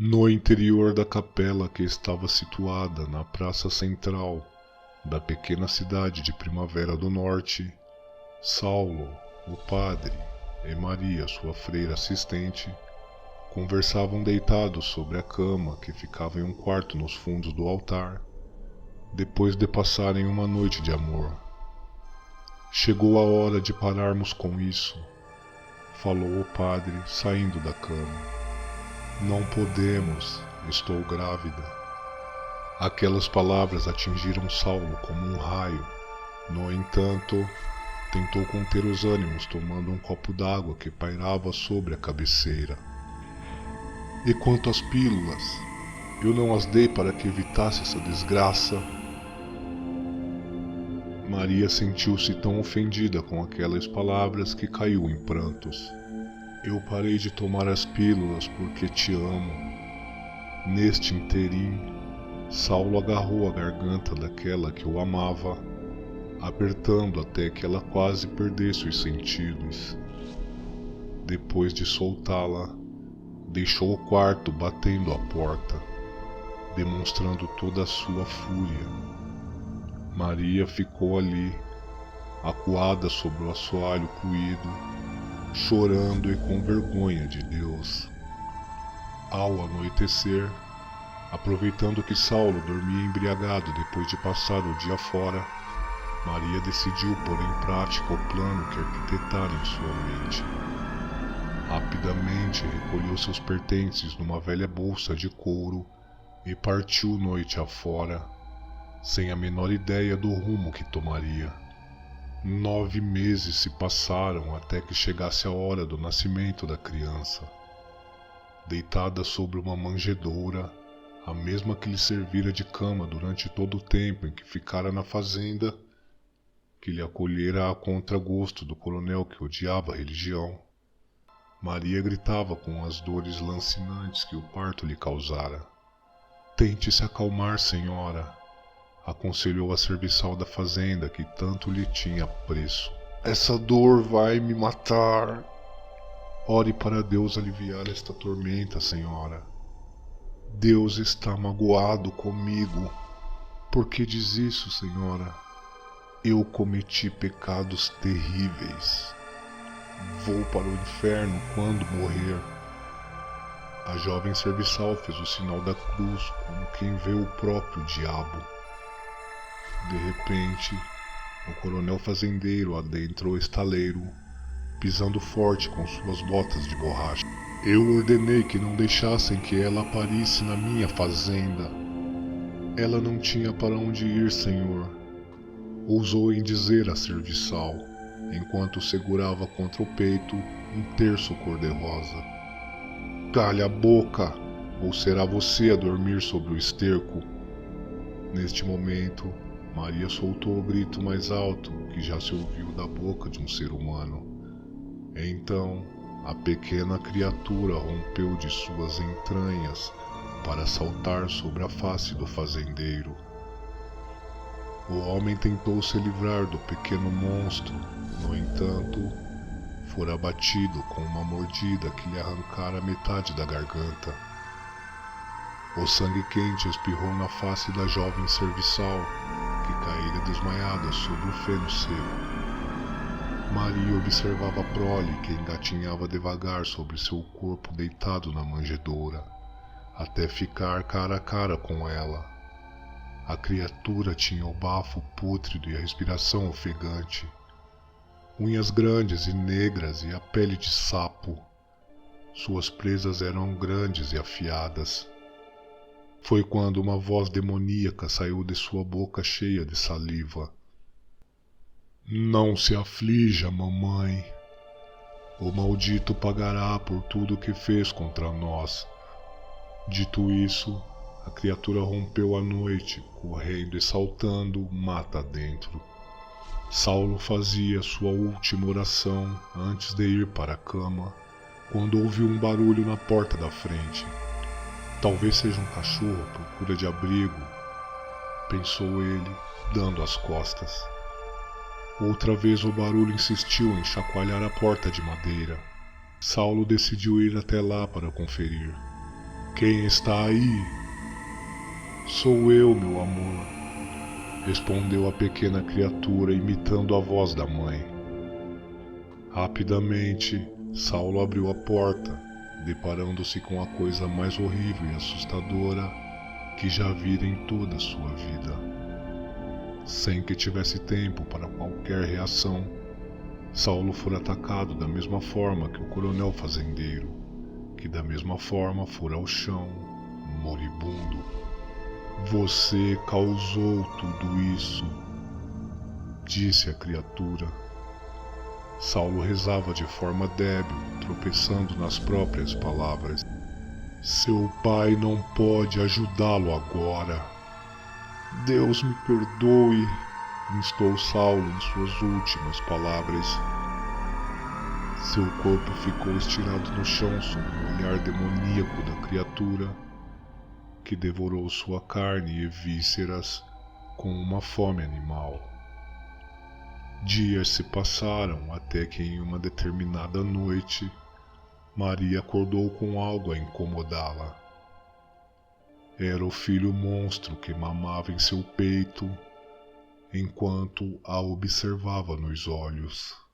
No interior da capela que estava situada na praça central da pequena cidade de Primavera do Norte, Saulo, o padre, e Maria, sua freira assistente, conversavam deitados sobre a cama que ficava em um quarto nos fundos do altar, depois de passarem uma noite de amor. Chegou a hora de pararmos com isso, falou o padre, saindo da cama. Não podemos, estou grávida. Aquelas palavras atingiram Saulo como um raio. No entanto, tentou conter os ânimos tomando um copo d'água que pairava sobre a cabeceira. E quanto às pílulas, eu não as dei para que evitasse essa desgraça. Maria sentiu-se tão ofendida com aquelas palavras que caiu em prantos. Eu parei de tomar as pílulas porque te amo. Neste interim, Saulo agarrou a garganta daquela que o amava, apertando até que ela quase perdesse os sentidos. Depois de soltá-la, deixou o quarto batendo a porta, demonstrando toda a sua fúria. Maria ficou ali, acuada sobre o assoalho puído, chorando e com vergonha de Deus. Ao anoitecer, aproveitando que Saulo dormia embriagado depois de passar o dia fora, Maria decidiu pôr em prática o plano que arquitetara em sua mente. Rapidamente recolheu seus pertences numa velha bolsa de couro e partiu noite afora, sem a menor ideia do rumo que tomaria. 9 meses se passaram até que chegasse a hora do nascimento da criança. Deitada sobre uma manjedoura, a mesma que lhe servira de cama durante todo o tempo em que ficara na fazenda, que lhe acolhera a contragosto do coronel que odiava a religião, Maria gritava com as dores lancinantes que o parto lhe causara. Tente se acalmar, senhora, aconselhou a serviçal da fazenda que tanto lhe tinha apreço. Essa dor vai me matar. Ore para Deus aliviar esta tormenta, senhora. Deus está magoado comigo. Por que diz isso, senhora? Eu cometi pecados terríveis. Vou para o inferno quando morrer. A jovem serviçal fez o sinal da cruz como quem vê o próprio diabo. De repente, o coronel fazendeiro adentrou o estaleiro, pisando forte com suas botas de borracha. Eu ordenei que não deixassem que ela aparisse na minha fazenda. Ela não tinha para onde ir, senhor, ousou em dizer a serviçal, enquanto segurava contra o peito um terço cor-de-rosa. Calha a boca, ou será você a dormir sobre o esterco. Neste momento, Maria soltou o grito mais alto que já se ouviu da boca de um ser humano. Então, a pequena criatura rompeu de suas entranhas para saltar sobre a face do fazendeiro. O homem tentou se livrar do pequeno monstro, no entanto, fora abatido com uma mordida que lhe arrancara metade da garganta. O sangue quente espirrou na face da jovem serviçal, que caíra desmaiada sobre o feno seco. Maria observava a prole que engatinhava devagar sobre seu corpo deitado na manjedoura, até ficar cara a cara com ela. A criatura tinha o bafo pútrido e a respiração ofegante, unhas grandes e negras e a pele de sapo. Suas presas eram grandes e afiadas. Foi quando uma voz demoníaca saiu de sua boca cheia de saliva. Não se aflija, mamãe. O maldito pagará por tudo o que fez contra nós. Dito isso, a criatura rompeu a noite, correndo e saltando mata adentro. Saulo fazia sua última oração antes de ir para a cama, quando ouviu um barulho na porta da frente. Talvez seja um cachorro à procura de abrigo, pensou ele, dando as costas. Outra vez o barulho insistiu em chacoalhar a porta de madeira. Saulo decidiu ir até lá para conferir. Quem está aí? Sou eu, meu amor, respondeu a pequena criatura imitando a voz da mãe. Rapidamente, Saulo abriu a porta, deparando-se com a coisa mais horrível e assustadora que já vira em toda a sua vida. Sem que tivesse tempo para qualquer reação, Saulo fora atacado da mesma forma que o coronel fazendeiro, que da mesma forma fora ao chão, moribundo. Você causou tudo isso, disse a criatura. Saulo rezava de forma débil, tropeçando nas próprias palavras. Seu pai não pode ajudá-lo agora. Deus me perdoe, instou Saulo em suas últimas palavras. Seu corpo ficou estirado no chão sob o olhar demoníaco da criatura, que devorou sua carne e vísceras com uma fome animal. Dias se passaram até que em uma determinada noite, Maria acordou com algo a incomodá-la. Era o filho monstro que mamava em seu peito, enquanto a observava nos olhos.